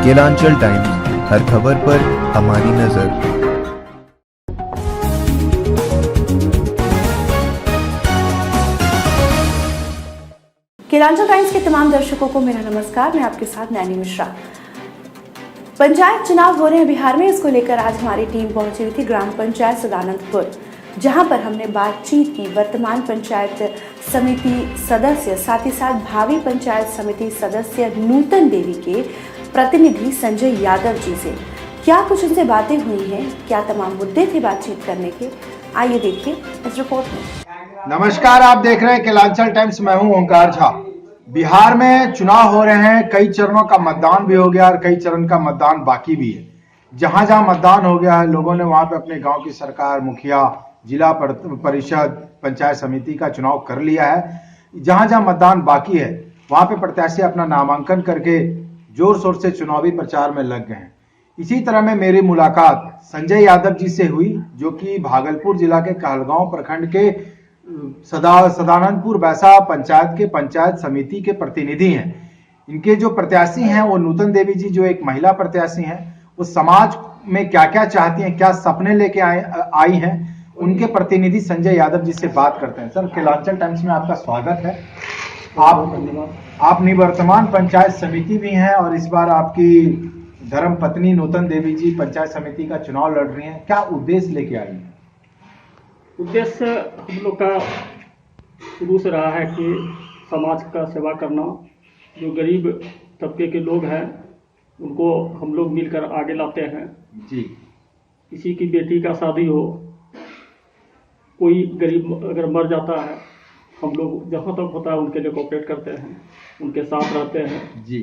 Kelanchal times, हर खबर पर हमारी नजर। केलांचल टाइम्स के तमाम दर्शकों को मेरा नमस्कार। मैं आपके साथ नैनी मिश्रा। पंचायत चुनाव हो रहे हैं बिहार में, इसको लेकर आज हमारी टीम पहुंची हुई थी ग्राम पंचायत सदानंदपुर, जहां पर हमने बातचीत की वर्तमान पंचायत समिति सदस्य, साथ ही साथ भावी पंचायत समिति सदस्य नूतन देवी के प्रतिनिधि संजय यादव जी से। क्या कुछ उनसे बातें हुई हैं, क्या तमाम मुद्दे थे बातचीत करने के, आइए देखिए इस रिपोर्ट में। नमस्कार, आप देख रहे हैं केलांचल टाइम्स। मैं हूं ओंकार झा। बिहार में चुनाव हो रहे हैं, कई चरणों का मतदान भी हो गया और कई चरण का मतदान बाकी भी है। जहां जहां मतदान हो गया है, लोगों ने वहां पे अपने गांव की सरकार, मुखिया, जिला परिषद, पंचायत समिति का चुनाव कर लिया है। जहां जहां मतदान बाकी है वहां पे प्रत्याशी अपना नामांकन करके जोर शोर से चुनावी प्रचार में लग गए हैं। इसी तरह में मेरी मुलाकात संजय यादव जी से हुई, जो कि भागलपुर जिला के कहलगांव प्रखंड के सदानंदपुर बैसा पंचायत के पंचायत समिति के प्रतिनिधि हैं। इनके जो प्रत्याशी हैं वो नूतन देवी जी, जो एक महिला प्रत्याशी हैं, वो समाज में क्या क्या चाहती हैं, क्या सपने लेके आई हैं, उनके प्रतिनिधि संजय यादव जी से बात करते हैं। सर, केलांचल टाइम्स में आपका स्वागत है। आप निवर्तमान पंचायत समिति भी हैं और इस बार आपकी धर्म पत्नी नूतन देवी जी पंचायत समिति का चुनाव लड़ रही हैं। क्या उद्देश्य लेके आई हैं? उद्देश्य हम लोग का शुरू से रहा है कि समाज का सेवा करना। जो गरीब तबके के लोग हैं उनको हम लोग मिलकर आगे लाते हैं जी। किसी की बेटी का शादी हो, कोई गरीब अगर मर जाता है, हम लोग जहाँ तक होता है उनके लिए कोऑपरेट करते हैं, उनके साथ रहते हैं जी।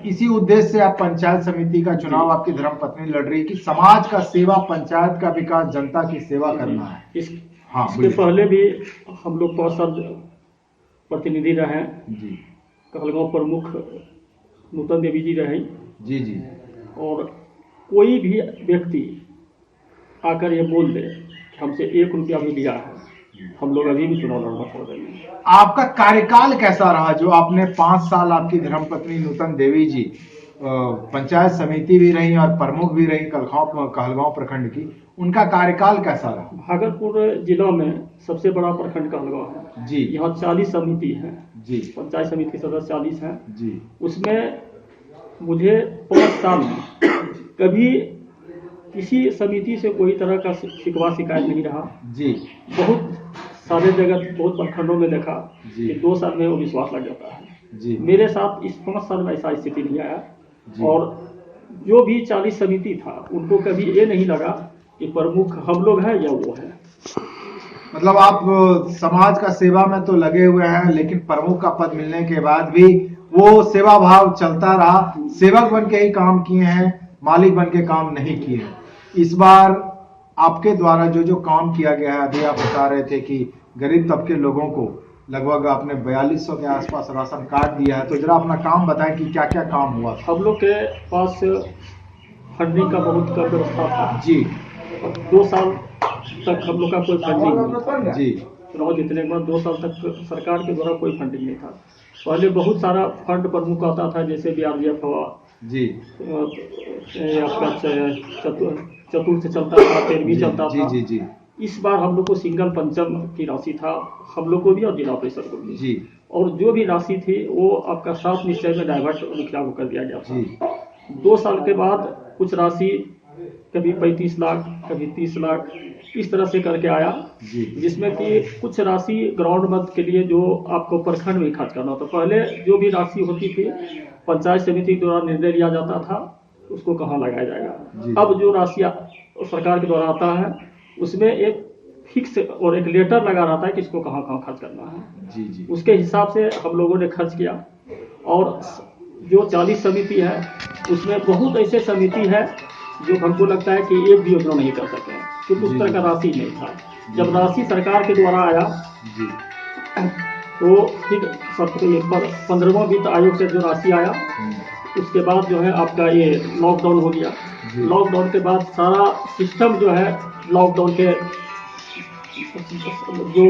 इसी उद्देश्य से आप पंचायत समिति का चुनाव आपकी धर्मपत्नी लड़ रही है कि समाज का सेवा, पंचायत का विकास, जनता की सेवा करना है। इसके पहले भी हम लोग पार्षद प्रतिनिधि रहे जी। कहलगांव प्रमुख नूतन देवी जी रहे जी जी। और कोई भी व्यक्ति आकर ये बोल दे कि हमसे 1 रुपया भी लिया है, हम लोग अभी भी चुनाव लड़ना छोड़ देंगे। आपका कार्यकाल कैसा रहा? जो आपने 5 साल आपकी धर्मपत्नी नूतन देवी जी पंचायत समिति भी रही और प्रमुख भी रही कहलगांव प्रखंड की, उनका कार्यकाल कैसा रहा? भागलपुर जिला में सबसे बड़ा प्रखंड कहलगांव है जी। यहाँ 40 समिति है जी, पंचायत समिति के सदस्य 40 हैं जी। उसमें मुझे 5 साल में कभी किसी समिति से कोई तरह का शिकवा शिकायत नहीं रहा जी। बहुत सारे जगह, बहुत प्रखंडों में देखा कि 2 साल में वो विश्वास लग जाता है जी। मेरे साथ इस 5 साल में ऐसा स्थिति नहीं आया जी। और जो भी 40 समिति था उनको कभी ये नहीं लगा कि प्रमुख हम लोग हैं या वो है। मतलब आप समाज का सेवा में तो लगे हुए हैं, लेकिन प्रमुख का पद मिलने के बाद भी वो सेवा भाव चलता रहा। सेवक बन के ही काम किए हैं, मालिक बन के काम नहीं किए हैं। इस बार आपके द्वारा जो काम किया गया है, अभी आप बता रहे थे कि गरीब तबके लोगों को लगभग आपने 4200 के आसपास राशन कार्ड दिया है, तो जरा अपना काम बताएं कि क्या क्या काम हुआ। हम लोग के पास फंडिंग का बहुत कम व्यवस्था था जी। 2 साल तक हम लोग का कोई फंडिंग नहीं था जी। चुनाव जीतने के बाद 2 साल तक सरकार के द्वारा कोई फंडिंग नहीं था। पहले बहुत सारा फंड प्रमुख आता था, जैसे BRDF हुआ जी, आपका चतुर्थ से चलता था, 13वीं चलता था जी जी। इस बार हम लोग को सिंगल पंचम की राशि था, हम लोग को भी और जिला परिषद को भी जी। और जो भी राशि थी वो आपका 7 निश्चय में डाइवर्ट मुखिया को कर दिया गया था जी। 2 साल के बाद कुछ राशि कभी 35 लाख, कभी 30 लाख, इस तरह से करके आया जी। जिसमें कि कुछ राशि ग्राउंड मद के लिए जो आपको प्रखंड में खर्च करना होता। पहले जो भी राशि होती थी पंचायत समिति द्वारा निर्णय लिया जाता था उसको कहाँ लगाया जाएगा। अब जो राशि सरकार के द्वारा आता है उसमें एक फिक्स और एक लेटर लगा रहता है कि इसको कहाँ कहाँ खर्च करना है जी जी। उसके हिसाब से हम लोगों ने खर्च किया। और जो 40 समिति है उसमें बहुत ऐसे समिति है जो हमको लगता है कि एक भी योजना नहीं कर सके, क्योंकि उस तरह का राशि नहीं था। जब राशि सरकार के द्वारा आया जी, तो फिर 15वां वित्त आयोग से जो राशि आया, उसके बाद जो है आपका ये लॉकडाउन हो गया। लॉकडाउन के बाद सारा सिस्टम जो है लॉकडाउन के जो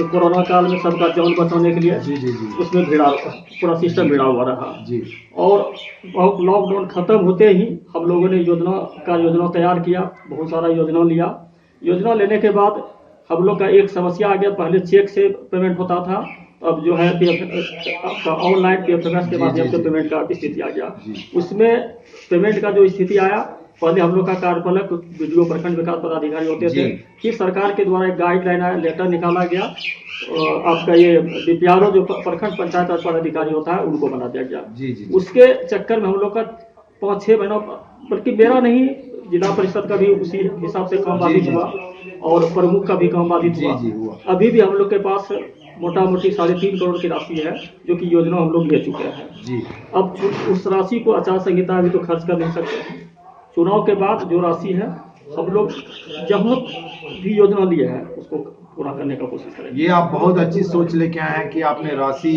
कोरोना काल में सबका जान बचाने के लिए जी जी जी उसमें पूरा सिस्टम भिड़ा हुआ रहा। जी और बहुत लॉकडाउन खत्म होते ही हम लोगों ने योजना तैयार किया, बहुत सारा योजना लिया। योजना लेने के बाद हम लोग का एक समस्या आ गया, पहले चेक से पेमेंट होता था, अब जो है आपका ऑनलाइन PFMS के माध्यम से पेमेंट का स्थिति आ गया। उसमें पेमेंट का जो स्थिति आया, पहले हम लोग का कार्यपालक BDO प्रखंड विकास पदाधिकारी होते थे, फिर सरकार के द्वारा एक गाइडलाइन आया, लेटर निकाला गया, आपका ये DPRO जो प्रखंड पंचायत राज पदाधिकारी होता है उनको बना दिया गया। जी जी उसके चक्कर में हम लोग का 5-6 महीनों, बल्कि मेरा नहीं, जिला परिषद का भी उसी हिसाब से काम बाधित हुआ और प्रमुख का भी काम बाधित हुआ। अभी भी हम लोग के पास मोटा मोटी 3.5 करोड़ की राशि है जो कि योजना हम लोग ले चुके हैं जी। अब उस राशि को आचार संहिता अभी तो खर्च कर नहीं सकते हैं। चुनाव के बाद जो राशि है हम लोग जहाँ भी योजना लिए हैं उसको पूरा करने का कोशिश करेंगे। ये आप बहुत अच्छी सोच लेके आए हैं कि आपने राशि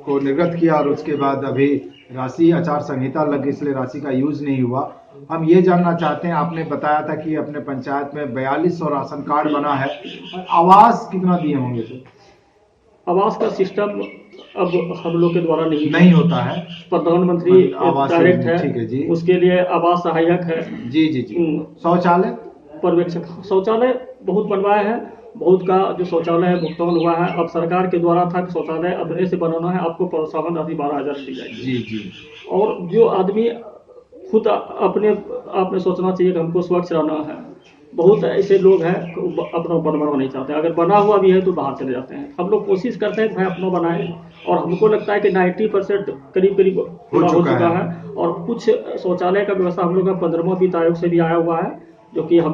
को निर्गत किया और उसके बाद अभी राशि आचार संहिता लगी इसलिए राशि का यूज नहीं हुआ। हम ये जानना चाहते हैं, आपने बताया था कि अपने पंचायत में 4200 राशन कार्ड बना है, आवास कितना दिए होंगे सर? आवास का सिस्टम अब हम लोग के द्वारा नहीं होता है। प्रधानमंत्री आवास डायरेक्ट है, ठीक है जी। उसके लिए आवास सहायक है। जी जी जी। शौचालय पर्यवेक्षक शौचालय बहुत बनवाए हैं, बहुत का जो शौचालय है भुगतान हुआ है। अब सरकार के द्वारा था कि शौचालय अपने से बनाना है, आपको प्रोत्साहन राशि 12,000 दी जाएगी। जी जी। और जो आदमी खुद अपने आप में सोचना चाहिए कि हमको स्वच्छ रहना है। बहुत ऐसे लोग हैं अपना बनवाना नहीं चाहते, अगर बना हुआ भी है तो बाहर चले जाते हैं। हम लोग कोशिश करते हैं कि भाई अपना बनाएं और हमको लगता है कि 90% करीब पूरा हो चुका है। और कुछ शौचालय का व्यवस्था हम लोग का 15वां वित्त आयोग से भी आया हुआ है, जो कि हम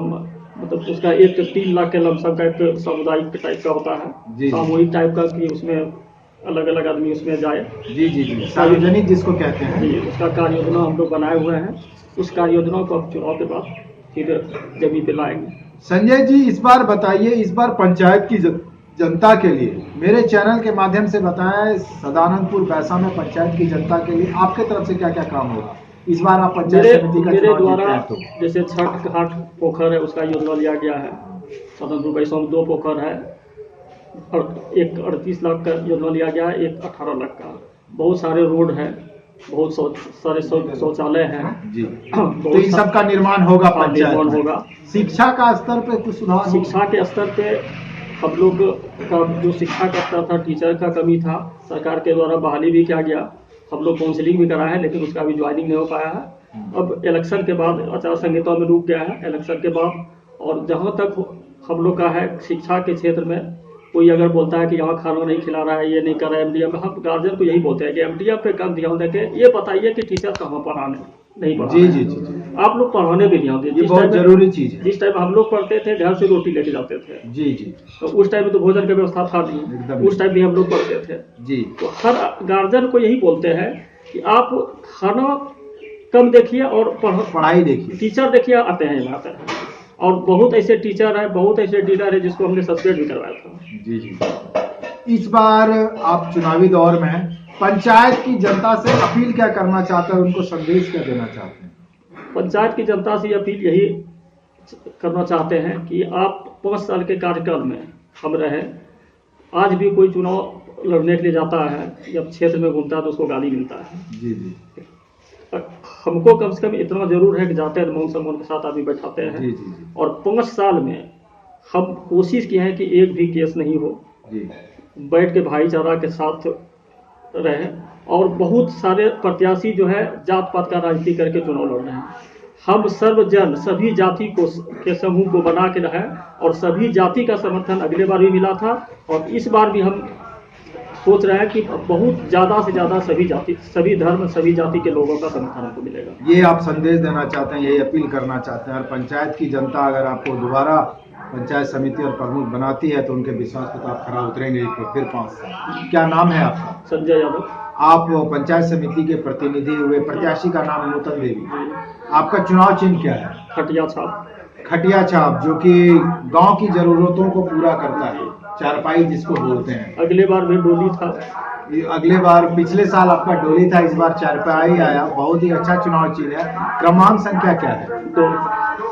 मतलब उसका 3 लाख के लमसम का एक सामुदायिक टाइप का होता है, सामूहिक टाइप का, कि उसमें अलग अलग आदमी उसमें जाए। जी जी जी, सार्वजनिक जिसको कहते हैं जी, उसका कार्य योजना हम लोग बनाए हुए हैं। उस कार्य योजना को अब चुनाव के बाद फिर जमीन पे लाएंगे। संजय जी, इस बार बताइए, इस बार पंचायत की जनता के लिए मेरे चैनल के माध्यम से बताएं, सदानंदपुर बैसा में पंचायत की जनता के लिए आपके तरफ से क्या क्या काम होगा इस बार? आप पंचायत समिति का मेरे द्वारा जैसे छठ घाट पोखर है उसका योजना लिया गया है। सदानंदपुर बैसा में 2 पोखर है और एक 38 लाख का योजना लिया गया है, एक 18 लाख का। बहुत सारे रोड है, बहुत सारे शौचालय हैं जी। तो इन सब का निर्माण होगा पंचायत में। होगा। शिक्षा का स्तर पे कुछ सुधार? शिक्षा के स्तर पे हम लोग का जो शिक्षा का स्तर था, टीचर का कमी था, सरकार के द्वारा बहाली भी किया गया। हम लोग काउंसलिंग भी कराया है, लेकिन उसका अभी ज्वाइनिंग नहीं हो पाया है। अब इलेक्शन के बाद आचार संहिता में रुक गया है इलेक्शन के बाद। और जहाँ तक हम लोग का है शिक्षा के क्षेत्र में, कोई अगर बोलता है कि यहाँ खाना नहीं खिला रहा है, ये नहीं कर रहा है MDM, हम गार्जियन को यही बोलते हैं कि MDM पे कम ध्यान देके ये बताइए कि टीचर कहाँ पढ़ाने नहीं पढ़ा। जी जी जी। आप लोग पढ़ाने भी ध्यान दीजिए, बहुत जरूरी चीज है। जिस टाइम हम लोग पढ़ते थे घर से रोटी लेके जाते थे। जी जी। तो उस टाइम में तो भोजन की व्यवस्था था नहीं, उस टाइम भी हम लोग पढ़ते थे जी। तो हर गार्जियन को यही बोलते हैं कि आप खाना कम देखिए और पढ़ाई देखिए, टीचर देखिए आते हैं यहाँ पर। और बहुत ऐसे टीचर है, बहुत ऐसे डीलर है जिसको हमने सस्पेंड भी करवाया था। जी जी। इस बार आप चुनावी दौर में हैं, पंचायत की जनता से अपील क्या करना चाहते हैं, उनको संदेश क्या देना चाहते हैं? पंचायत की जनता से अपील यही करना चाहते हैं कि आप 5 साल के कार्यकाल में हम रहे। आज भी कोई चुनाव लड़ने के लिए जाता है, जब क्षेत्र में घूमता है तो उसको गाली मिलता है। जी जी। हमको कम से कम इतना जरूर है कि जाते हैं मौन सम्मान के साथ आदमी बैठाते हैं। जी जी। और 5 साल में हम कोशिश किए हैं कि एक भी केस नहीं हो जी। बैठ के भाईचारा के साथ रहे। और बहुत सारे प्रत्याशी जो है जात पात का राजनीति करके चुनाव लड़ रहे हैं। हम सर्वजन सभी जाति को के समूह को बना के रहे और सभी जाति का समर्थन अगले बार भी मिला था और इस बार भी हम सोच रहे हैं कि बहुत ज़्यादा से ज़्यादा सभी जाति, सभी धर्म, सभी जाति के लोगों का समर्थन हमको मिलेगा। ये आप संदेश देना चाहते हैं, यही अपील करना चाहते हैं। और पंचायत की जनता अगर आपको दोबारा पंचायत समिति और प्रमुख बनाती है तो उनके विश्वास पर आप खरा उतरेंगे फिर 5 साल। क्या नाम है आपका? संजय यादव। आप पंचायत समिति के प्रतिनिधि हुए, प्रत्याशी का नाम नूतन देवी। आपका चुनाव चिन्ह क्या है? खटिया छाप। खटिया छाप, जो कि गांव की जरूरतों को पूरा करता है, चारपाई जिसको बोलते हैं। अगले बार भी डोली था। अगले बार पिछले साल आपका डोली था, इस बार चारपाई आया, बहुत ही अच्छा चुनाव चिन्ह है। क्रमांक संख्या क्या है?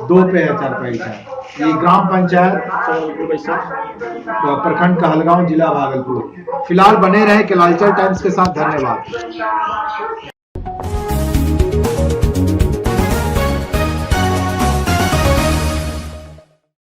दो पे है चारपाई का। ये ग्राम पंचायत प्रखंड कहलगांव, जिला भागलपुर। फिलहाल बने रहे केलांचल टाइम्स के साथ। धन्यवाद।